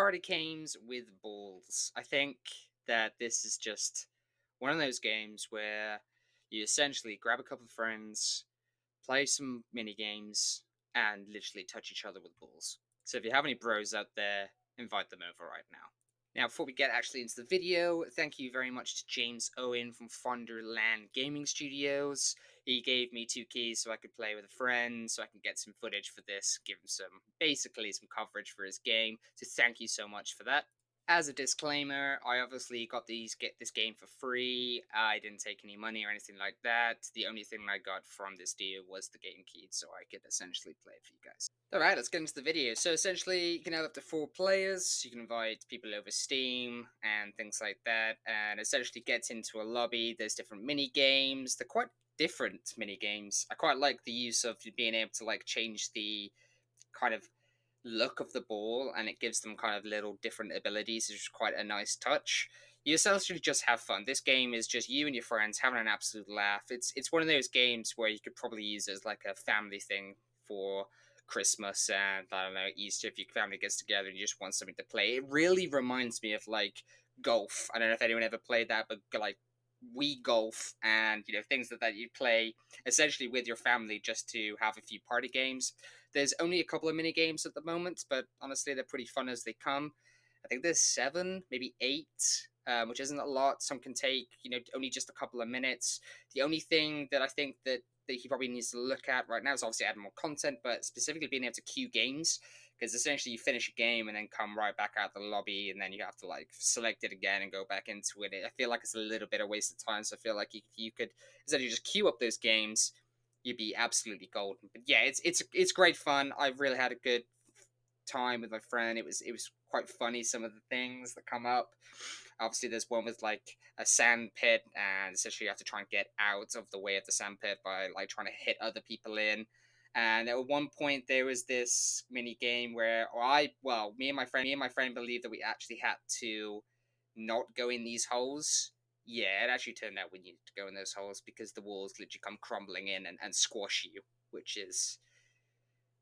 party games with balls. I think that this is just one of those games where you essentially grab a couple of friends, play some mini games, and literally touch each other with balls. So if you have any bros out there, invite them over right now. Now, before we get actually into the video, thank you very much to James Owen from Fonderland Gaming Studios. He gave me 2 keys so I could play with a friend, so I can get some footage for this, give him basically some coverage for his game. So thank you so much for that. As a disclaimer, I obviously get this game for free. I didn't take any money or anything like that. The only thing I got from this deal was the game key, so I could essentially play it for you guys. Alright, let's get into the video. So essentially, you can have up to 4 players. You can invite people over Steam and things like that, and essentially get into a lobby. There's different mini games. They're quite different mini games. I quite like the use of being able to like change the kind of look of the ball, and it gives them kind of little different abilities, which is quite a nice touch. You essentially just have fun. This game is just you and your friends having an absolute laugh. It's one of those games where you could probably use as like a family thing for Christmas and I don't know, Easter, if your family gets together and you just want something to play. It really reminds me of like golf. I don't know if anyone ever played that, but like Wii golf and things that you play essentially with your family just to have a few party games. There's only a couple of mini games at the moment, but honestly, they're pretty fun as they come. I think there's 7, maybe 8, which isn't a lot. Some can take, only just a couple of minutes. The only thing that I think that he probably needs to look at right now is obviously adding more content, but specifically being able to queue games, because essentially you finish a game and then come right back out the lobby, and then you have to like select it again and go back into it. I feel like it's a little bit of waste of time. So I feel like if you could essentially just queue up those games, you'd be absolutely golden. But yeah, it's great fun. I really had a good time with my friend. It was quite funny, some of the things that come up. Obviously, there's one with like a sand pit, and essentially you have to try and get out of the way of the sand pit by like trying to hit other people in. And at one point, there was this mini game where me and my friend believed that we actually had to not go in these holes. Yeah, it actually turned out we needed to go in those holes because the walls literally come crumbling in and squash you, which is,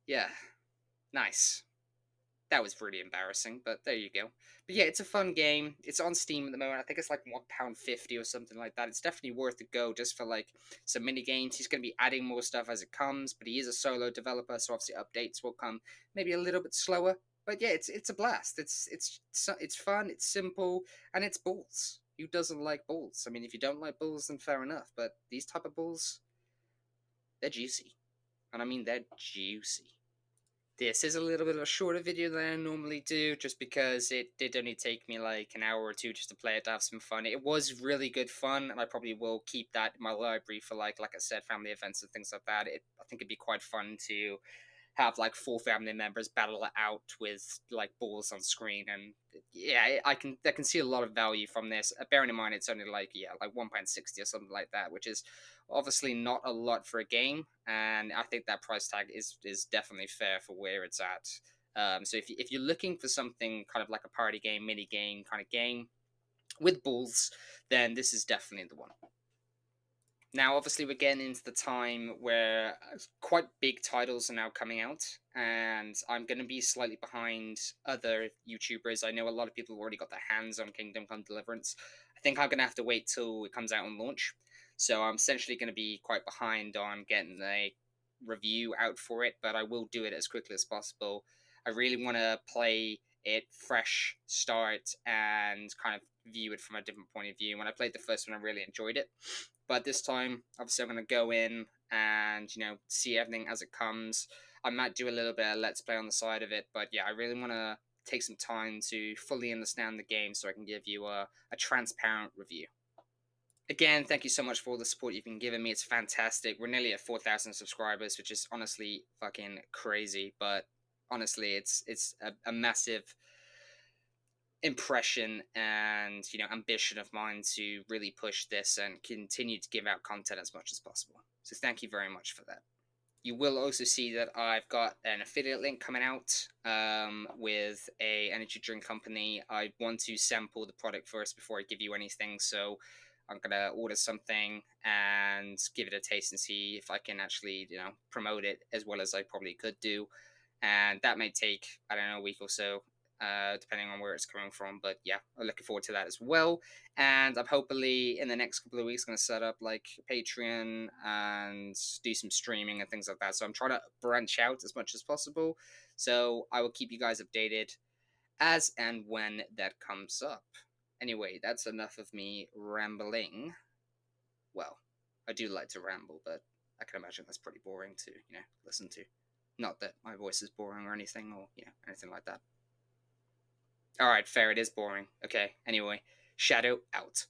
yeah, nice. That was really embarrassing, but there you go. But yeah, it's a fun game. It's on Steam at the moment. I think it's like £1.50 or something like that. It's definitely worth a go just for like some mini games. He's going to be adding more stuff as it comes, but he is a solo developer, so obviously updates will come maybe a little bit slower. But yeah, it's a blast. It's fun. It's simple, and it's balls. Who doesn't like balls? I mean, if you don't like balls, then fair enough. But these type of balls, they're juicy, and I mean they're juicy. This is a little bit of a shorter video than I normally do, just because it did only take me like an hour or two just to play it to have some fun. It was really good fun, and I probably will keep that in my library for like I said, family events and things like that. I think it'd be quite fun to have like 4 family members battle it out with like balls on screen, and yeah, I can see a lot of value from this. Bearing in mind it's only like like £1.60 or something like that, which is obviously not a lot for a game, and I think that price tag is definitely fair for where it's at. So if you're looking for something kind of like a party game, mini game kind of game with balls, then this is definitely the one. Now, obviously, we're getting into the time where quite big titles are now coming out, and I'm going to be slightly behind other YouTubers. I know a lot of people have already got their hands on Kingdom Come Deliverance. I think I'm going to have to wait till it comes out on launch. So I'm essentially going to be quite behind on getting a review out for it, but I will do it as quickly as possible. I really want to play it fresh start and kind of view it from a different point of view. When I played the first one, I really enjoyed it. But this time, obviously, I'm going to go in and, see everything as it comes. I might do a little bit of Let's Play on the side of it. But yeah, I really want to take some time to fully understand the game so I can give you a transparent review. Again, thank you so much for all the support you've been giving me. It's fantastic. We're nearly at 4,000 subscribers, which is honestly fucking crazy. But honestly, it's a massive impression and ambition of mine to really push this and continue to give out content as much as possible. So thank you very much for that. You will also see that I've got an affiliate link coming out with a energy drink company. I want to sample the product first before I give you anything, so I'm gonna order something and give it a taste and see if I can actually promote it as well as I probably could do, and that may take, I don't know, a week or so. depending on where it's coming from. But yeah, I'm looking forward to that as well. And I'm hopefully in the next couple of weeks going to set up like Patreon and do some streaming and things like that. So I'm trying to branch out as much as possible. So I will keep you guys updated as and when that comes up. Anyway, that's enough of me rambling. Well, I do like to ramble, but I can imagine that's pretty boring to, listen to. Not that my voice is boring or anything, or, anything like that. Alright, fair, it is boring. Okay, anyway, Shadow out.